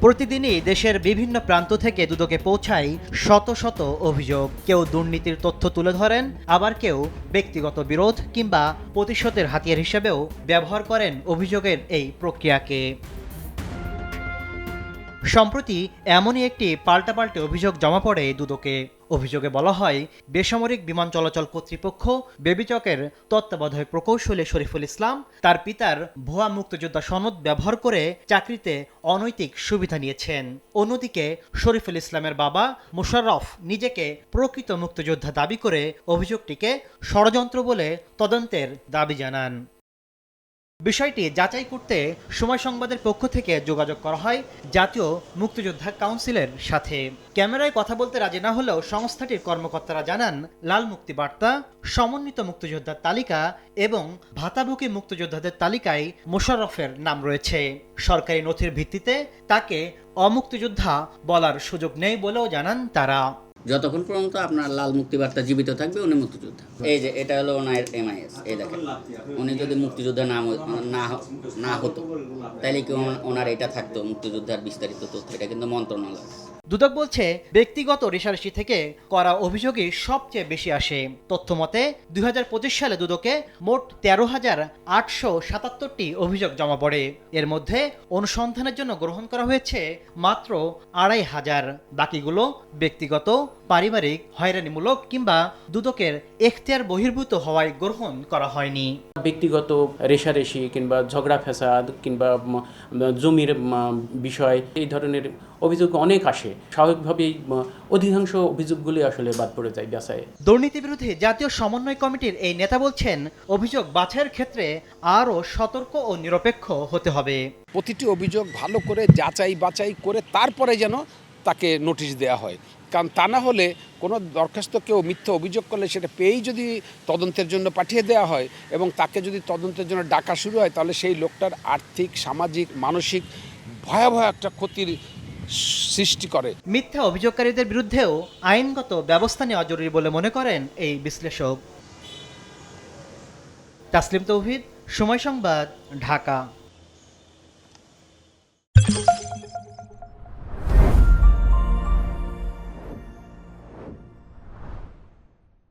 প্রতিদিনই দেশের বিভিন্ন প্রান্ত থেকে দুদকে পৌঁছায় শত শত অভিযোগ। কেউ দুর্নীতির তথ্য তুলে ধরেন, আবার কেউ ব্যক্তিগত বিরোধ কিংবা প্রতিশোধের হাতিয়ার হিসেবেও ব্যবহার করেন অভিযোগের এই প্রক্রিয়াকে। সম্প্রতি এমনই একটি পাল্টাপাল্টি অভিযোগ জমা পড়ে দুদকে। অভিযোগে বলা হয়, বেসামরিক বিমান চলাচল কর্তৃপক্ষ বেবিচকের তত্ত্বাবধায়ক প্রকৌশলী শরীফুল ইসলাম তার পিতার ভুয়া মুক্তিযোদ্ধা সনদ ব্যবহার করে চাকরিতে অনৈতিক সুবিধা নিয়েছেন। অন্যদিকে শরীফুল ইসলামের বাবা মুশাররফ নিজেকে প্রকৃত মুক্তিযোদ্ধা দাবি করে অভিযোগটিকে ষড়যন্ত্র বলে তদন্তের দাবি জানান। বিষয়টি যাচাই করতে সময় সংবাদের পক্ষ থেকে যোগাযোগ করা হয় জাতীয় মুক্তিযোদ্ধা কাউন্সিলের সাথে। ক্যামেরায় কথা বলতে রাজি না হলেও সংস্থাটির কর্মকর্তারা জানান, লাল মুক্তি বার্তা, সমন্বিত মুক্তিযোদ্ধার তালিকা এবং ভাতাভোগী মুক্তিযোদ্ধাদের তালিকায় মোশাররফের নাম রয়েছে। সরকারি নথির ভিত্তিতে তাকে অমুক্তিযোদ্ধা বলার সুযোগ নেই বলেও জানান তারা। যতক্ষণ পর্যন্ত আপনার লাল মুক্তিবার্তা জীবিত থাকবে উনি মুক্তিযোদ্ধা। এই যে এটা হলো ওনার MIS, এই দেখেন। উনি যদি মুক্তিযোদ্ধা না হতো তাহলে কি ওনার এটা থাকতো মুক্তিযোদ্ধার বিস্তারিত তথ্য? এটা কিন্তু মন্ত্রণালয়। দুদক বলছে, ব্যক্তিগত রেশারেশি থেকে করা অভিযোগই সবচেয়ে বেশি আসে। তথ্যমতে 2025 সালে দুদকে মোট 13,877টি অভিযোগ জমা পড়ে। এর মধ্যে অনুসন্ধানের জন্য গ্রহণ করা হয়েছে মাত্র 2,500। বাকিগুলো ব্যক্তিগত, পারিবারিক, হয়রানিমূলক কিংবা দুদকের এখতিয়ার বহির্ভূত হওয়ায় গ্রহণ করা হয়নি। ব্যক্তিগত রেশারেশি কিংবা ঝগড়া ফ্যাসাদ কিংবা জমির বিষয়, এই ধরনের অভিযোগ অনেক আসে। স্বাভাবিকভাবেই অধিকাংশ অভিযোগগুলি আসলে বাদ পড়ে যায় বাছাই। দুর্নীতি বিরোধী জাতীয় সমন্বয় কমিটির এই নেতা বলছেন, অভিযোগ বাছাইয়ের ক্ষেত্রে আরও সতর্ক ও নিরপেক্ষ হতে হবে। প্রতিটি অভিযোগ ভালো করে যাচাই বাছাই করে তারপরে যেন তাকে নোটিশ দেওয়া হয়, কারণ তা না হলে কোনো দরখাস্ত কেউ মিথ্যা অভিযোগ করলে সেটা পেয়েই যদি তদন্তের জন্য পাঠিয়ে দেওয়া হয় এবং তাকে যদি তদন্তের জন্য ডাকা শুরু হয়, তাহলে সেই লোকটার আর্থিক, সামাজিক, মানসিক ভয়াবহ একটা ক্ষতির সৃষ্টি করে। মিথ্যা অভিযোগকারীদের বিরুদ্ধেও আইনগত ব্যবস্থা নেওয়া জরুরি বলে মনে করেন এই বিশ্লেষক। তাসলিম তৌহিদ, সময় সংবাদ, ঢাকা।